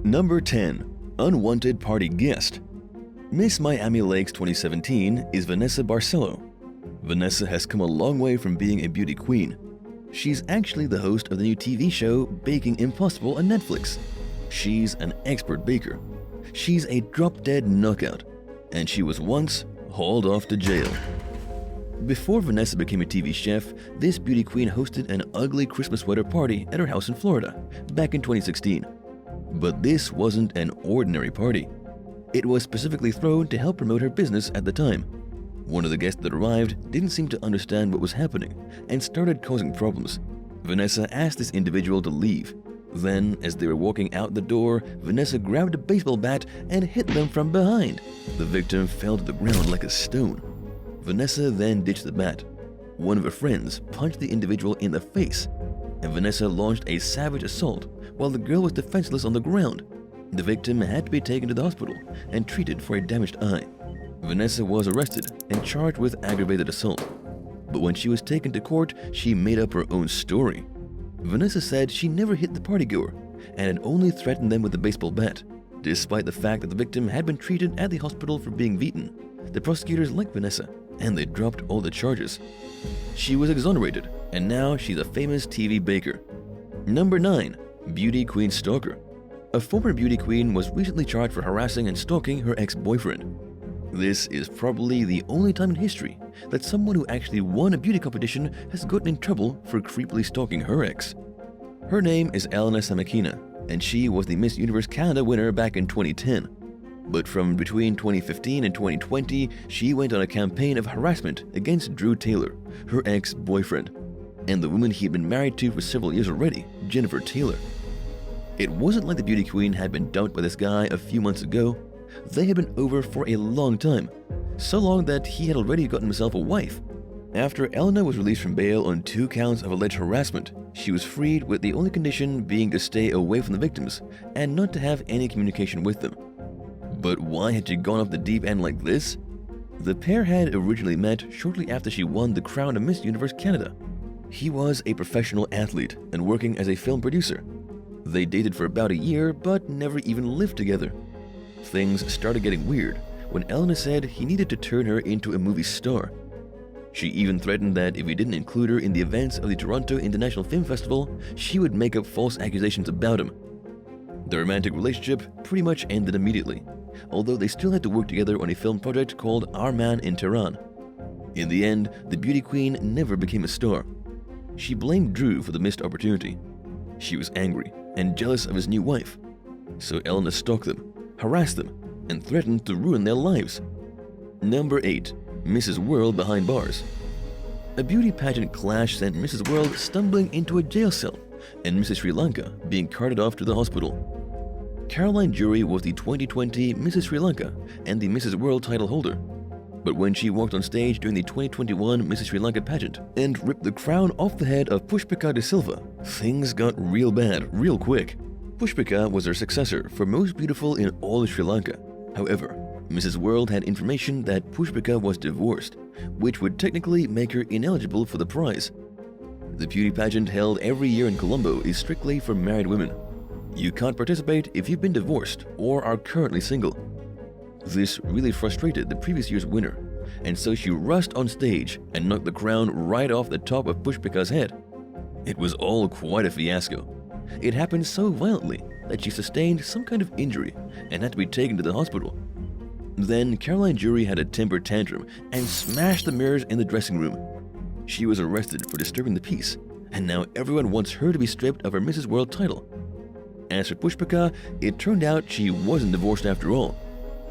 Number 10. Unwanted Party Guest. Miss Miami Lakes 2017 is Vanessa Barcelo. Vanessa has come a long way from being a beauty queen. She's actually the host of the new TV show Baking Impossible on Netflix. She's an expert baker. She's a drop-dead knockout, and she was once hauled off to jail. Before Vanessa became a TV chef, this beauty queen hosted an ugly Christmas sweater party at her house in Florida back in 2016. But this wasn't an ordinary party. It was specifically thrown to help promote her business at the time. One of the guests that arrived didn't seem to understand what was happening and started causing problems. Vanessa asked this individual to leave. Then, as they were walking out the door, Vanessa grabbed a baseball bat and hit them from behind. The victim fell to the ground like a stone. Vanessa then ditched the bat. One of her friends punched the individual in the face, and Vanessa launched a savage assault while the girl was defenseless on the ground. The victim had to be taken to the hospital and treated for a damaged eye. Vanessa was arrested and charged with aggravated assault. But when she was taken to court, she made up her own story. Vanessa said she never hit the partygoer and had only threatened them with a baseball bat. Despite the fact that the victim had been treated at the hospital for being beaten, the prosecutors liked Vanessa and they dropped all the charges. She was exonerated, and now she's a famous TV baker. Number 9. Beauty Queen Stalker. A former beauty queen was recently charged for harassing and stalking her ex-boyfriend. This is probably the only time in history that someone who actually won a beauty competition has gotten in trouble for creepily stalking her ex. Her name is Elena Samakina, and she was the Miss Universe Canada winner back in 2010. But from between 2015 and 2020, she went on a campaign of harassment against Drew Taylor, her ex-boyfriend, and the woman he had been married to for several years already, Jennifer Taylor. It wasn't like the beauty queen had been dumped by this guy a few months ago. They had been over for a long time, so long that he had already gotten himself a wife. After Elena was released from bail on 2 counts of alleged harassment, she was freed with the only condition being to stay away from the victims and not to have any communication with them. But why had she gone off the deep end like this? The pair had originally met shortly after she won the crown of Miss Universe Canada. He was a professional athlete and working as a film producer. They dated for about a year, but never even lived together. Things started getting weird when Elena said he needed to turn her into a movie star. She even threatened that if he didn't include her in the events of the Toronto International Film Festival, she would make up false accusations about him. The romantic relationship pretty much ended immediately, although they still had to work together on a film project called Our Man in Tehran. In the end, the beauty queen never became a star. She blamed Drew for the missed opportunity. She was angry and jealous of his new wife, so Elena stalked them, harassed them, and threatened to ruin their lives. Number 8. Mrs. World behind bars. A beauty pageant clash sent Mrs. World stumbling into a jail cell and Mrs. Sri Lanka being carted off to the hospital. Caroline Jury was the 2020 Mrs. Sri Lanka and the Mrs. World title holder. But when she walked on stage during the 2021 Mrs. Sri Lanka pageant and ripped the crown off the head of Pushpika de Silva, things got real bad real quick. Pushpika was her successor for Most Beautiful in all of Sri Lanka. However, Mrs. World had information that Pushpika was divorced, which would technically make her ineligible for the prize. The beauty pageant held every year in Colombo is strictly for married women. You can't participate if you've been divorced or are currently single. This really frustrated the previous year's winner, and so she rushed on stage and knocked the crown right off the top of Pushpika's head. It was all quite a fiasco. It happened so violently that she sustained some kind of injury and had to be taken to the hospital. Then Caroline Jury had a temper tantrum and smashed the mirrors in the dressing room. She was arrested for disturbing the peace, and now everyone wants her to be stripped of her Mrs. World title. As for Pushpika, it turned out she wasn't divorced after all.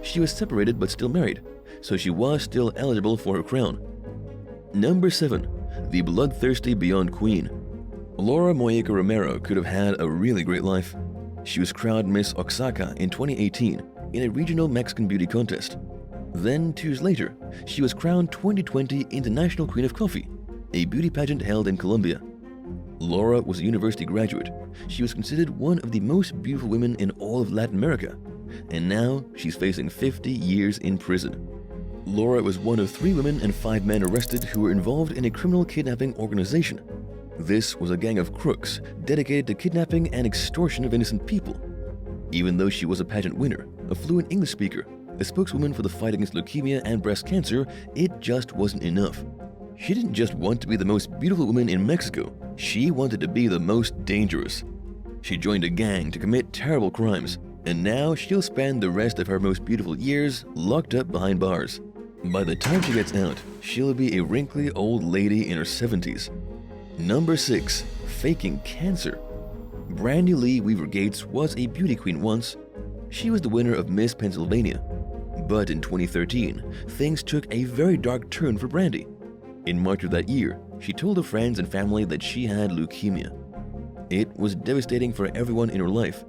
She was separated but still married, so she was still eligible for her crown. Number 7. The Bloodthirsty Beyond Queen. Laura Mojica Romero could have had a really great life. She was crowned Miss Oaxaca in 2018 in a regional Mexican beauty contest. Then, 2 years later, she was crowned 2020 International Queen of Coffee, a beauty pageant held in Colombia. Laura was a university graduate. She was considered one of the most beautiful women in all of Latin America, and now she's facing 50 years in prison. Laura was one of 3 women and 5 men arrested who were involved in a criminal kidnapping organization. This was a gang of crooks dedicated to kidnapping and extortion of innocent people. Even though she was a pageant winner, a fluent English speaker, a spokeswoman for the fight against leukemia and breast cancer, it just wasn't enough. She didn't just want to be the most beautiful woman in Mexico, she wanted to be the most dangerous. She joined a gang to commit terrible crimes, and now she'll spend the rest of her most beautiful years locked up behind bars. By the time she gets out, she'll be a wrinkly old lady in her 70s. Number 6. Faking cancer. Brandy Lee Weaver Gates was a beauty queen once. She was the winner of Miss Pennsylvania. But in 2013, things took a very dark turn for Brandy. In March of that year, she told her friends and family that she had leukemia. It was devastating for everyone in her life.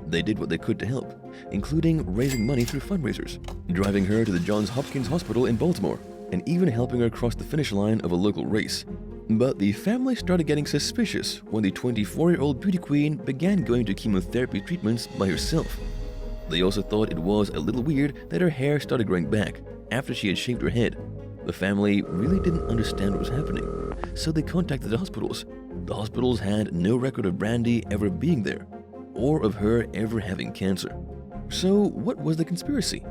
They did what they could to help, including raising money through fundraisers, driving her to the Johns Hopkins Hospital in Baltimore, and even helping her cross the finish line of a local race. But the family started getting suspicious when the 24-year-old beauty queen began going to chemotherapy treatments by herself. They also thought it was a little weird that her hair started growing back after she had shaved her head. The family really didn't understand what was happening, so they contacted the hospitals. The hospitals had no record of Brandy ever being there, or of her ever having cancer. So what was the conspiracy?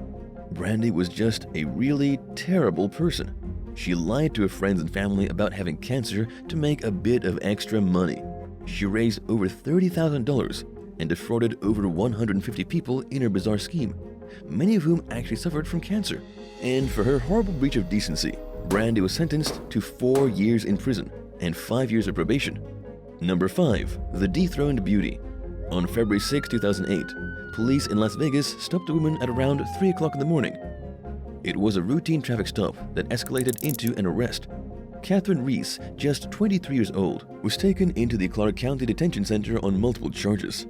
Brandy was just a really terrible person. She lied to her friends and family about having cancer to make a bit of extra money. She raised over $30,000 and defrauded over 150 people in her bizarre scheme, many of whom actually suffered from cancer. And for her horrible breach of decency, Brandy was sentenced to 4 years in prison and 5 years of probation. Number 5. The Dethroned Beauty. On February 6, 2008, police in Las Vegas stopped a woman at around 3 o'clock in the morning. It was a routine traffic stop that escalated into an arrest. Catherine Reese, just 23 years old, was taken into the Clark County Detention Center on multiple charges.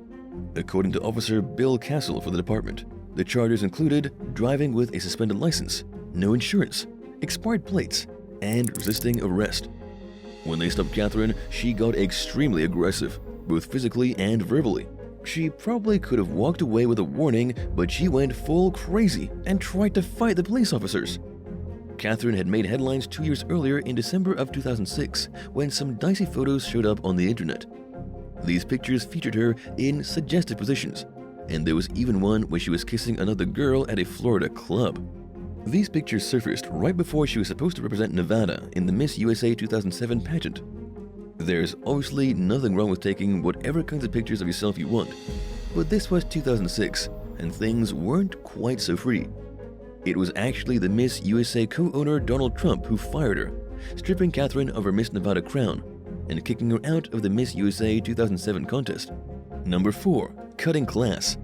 According to Officer Bill Castle for the department, the charges included driving with a suspended license, no insurance, expired plates, and resisting arrest. When they stopped Catherine, she got extremely aggressive, both physically and verbally. She probably could have walked away with a warning, but she went full crazy and tried to fight the police officers. Catherine had made headlines 2 years earlier in December of 2006 when some dicey photos showed up on the internet. These pictures featured her in suggestive positions, and there was even one where she was kissing another girl at a Florida club. These pictures surfaced right before she was supposed to represent Nevada in the Miss USA 2007 pageant. There's obviously nothing wrong with taking whatever kinds of pictures of yourself you want, but this was 2006, and things weren't quite so free. It was actually the Miss USA co-owner Donald Trump who fired her, stripping Catherine of her Miss Nevada crown and kicking her out of the Miss USA 2007 contest. Number 4. Cutting class.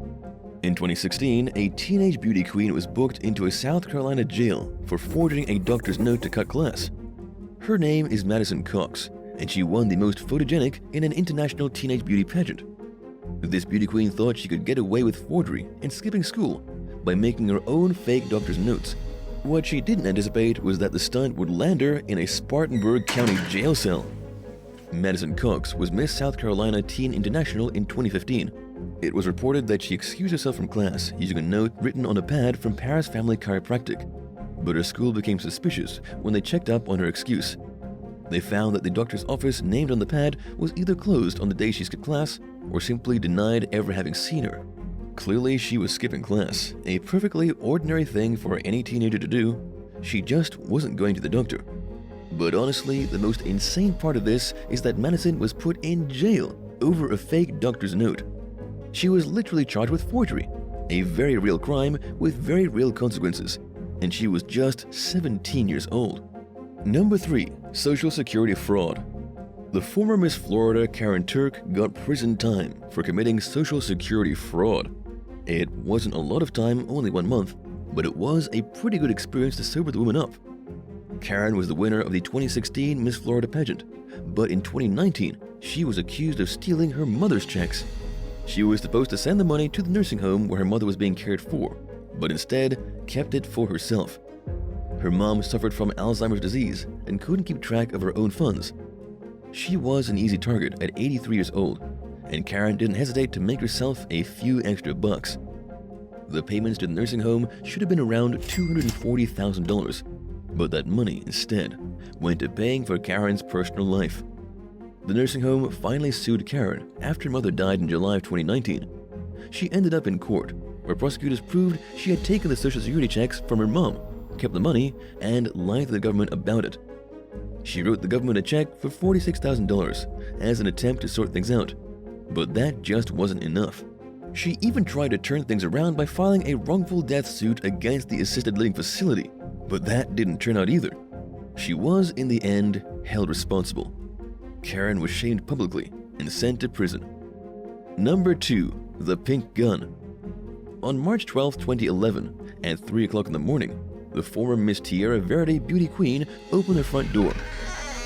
In 2016, a teenage beauty queen was booked into a South Carolina jail for forging a doctor's note to cut class. Her name is Madison Cox, and she won the most photogenic in an international teenage beauty pageant. This beauty queen thought she could get away with forgery and skipping school by making her own fake doctor's notes. What she didn't anticipate was that the stunt would land her in a Spartanburg County jail cell. Madison Cox was Miss South Carolina Teen International in 2015. It was reported that she excused herself from class using a note written on a pad from Paris Family Chiropractic, but her school became suspicious when they checked up on her excuse. They found that the doctor's office named on the pad was either closed on the day she skipped class or simply denied ever having seen her. Clearly, she was skipping class, a perfectly ordinary thing for any teenager to do. She just wasn't going to the doctor. But honestly, the most insane part of this is that Madison was put in jail over a fake doctor's note. She was literally charged with forgery, a very real crime with very real consequences, and she was just 17 years old. Number 3. Social Security fraud. The former Miss Florida, Karen Turk, got prison time for committing Social Security fraud. It wasn't a lot of time, only 1 month, but it was a pretty good experience to sober the woman up. Karen was the winner of the 2016 Miss Florida pageant, but in 2019, she was accused of stealing her mother's checks. She was supposed to send the money to the nursing home where her mother was being cared for, but instead kept it for herself. Her mom suffered from Alzheimer's disease and couldn't keep track of her own funds. She was an easy target at 83 years old, and Karen didn't hesitate to make herself a few extra bucks. The payments to the nursing home should have been around $240,000, but that money instead went to paying for Karen's personal life. The nursing home finally sued Karen after her mother died in July of 2019. she ended up in court, where prosecutors proved she had taken the social security checks from her mom, kept the money, and lied to the government about it. She wrote the government a check for $46,000 as an attempt to sort things out, but that just wasn't enough. She even tried to turn things around by filing a wrongful death suit against the assisted living facility, but that didn't turn out either. She was, in the end, held responsible. Karen was shamed publicly and sent to prison. Number 2. The Pink Gun. On March 12, 2011, at 3 o'clock in the morning, the former Miss Tierra Verde beauty queen opened her front door.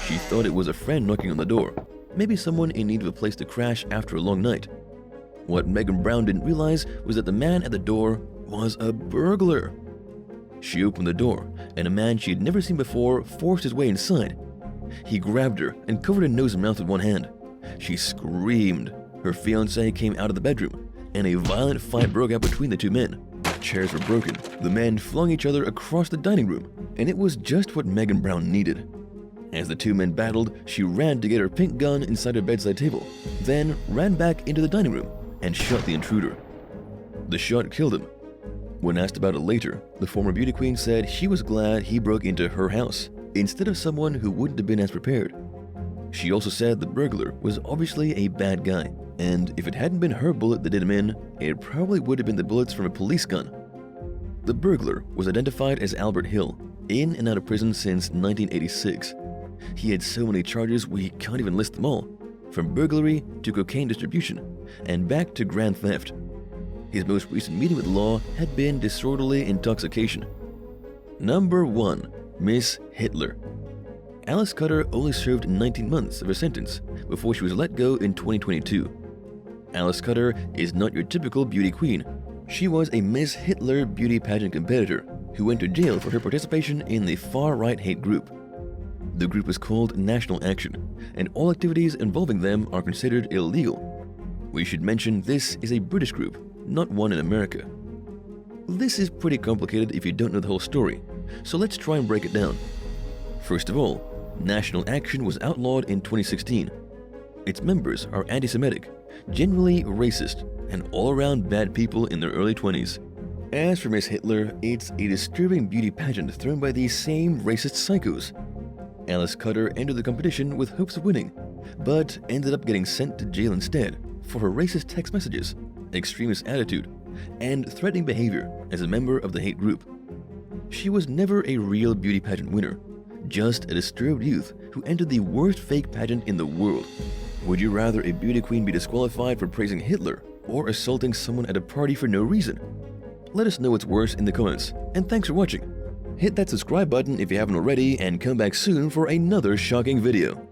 She thought it was a friend knocking on the door, maybe someone in need of a place to crash after a long night. What Megan Brown didn't realize was that the man at the door was a burglar. She opened the door, and a man she had never seen before forced his way inside. He grabbed her and covered her nose and mouth with one hand. She screamed. Her fiancé came out of the bedroom, and a violent fight broke out between the two men. Chairs were broken. The men flung each other across the dining room, and it was just what Megan Brown needed. As the two men battled, she ran to get her pink gun inside her bedside table, then ran back into the dining room and shot the intruder. The shot killed him. When asked about it later, the former beauty queen said she was glad he broke into her house instead of someone who wouldn't have been as prepared. She also said the burglar was obviously a bad guy, and if it hadn't been her bullet that did him in, it probably would have been the bullets from a police gun. The burglar was identified as Albert Hill, in and out of prison since 1986. He had so many charges we can't even list them all, from burglary to cocaine distribution, and back to grand theft. His most recent meeting with the law had been disorderly intoxication. Number 1. Miss Hitler. Alice Cutter only served 19 months of her sentence before she was let go in 2022. Alice Cutter is not your typical beauty queen. She was a Miss Hitler beauty pageant competitor who went to jail for her participation in the far-right hate group. The group is called National Action, and all activities involving them are considered illegal. We should mention this is a British group, not one in America. This is pretty complicated if you don't know the whole story, so let's try and break it down. First of all, National Action was outlawed in 2016. Its members are anti-Semitic, generally racist, and all-around bad people in their early 20s. As for Miss Hitler, it's a disturbing beauty pageant thrown by these same racist psychos. Alice Cutter entered the competition with hopes of winning, but ended up getting sent to jail instead for her racist text messages, extremist attitude, and threatening behavior as a member of the hate group. She was never a real beauty pageant winner, just a disturbed youth who entered the worst fake pageant in the world. Would you rather a beauty queen be disqualified for praising Hitler or assaulting someone at a party for no reason? Let us know what's worse in the comments, and thanks for watching. Hit that subscribe button if you haven't already, and come back soon for another shocking video.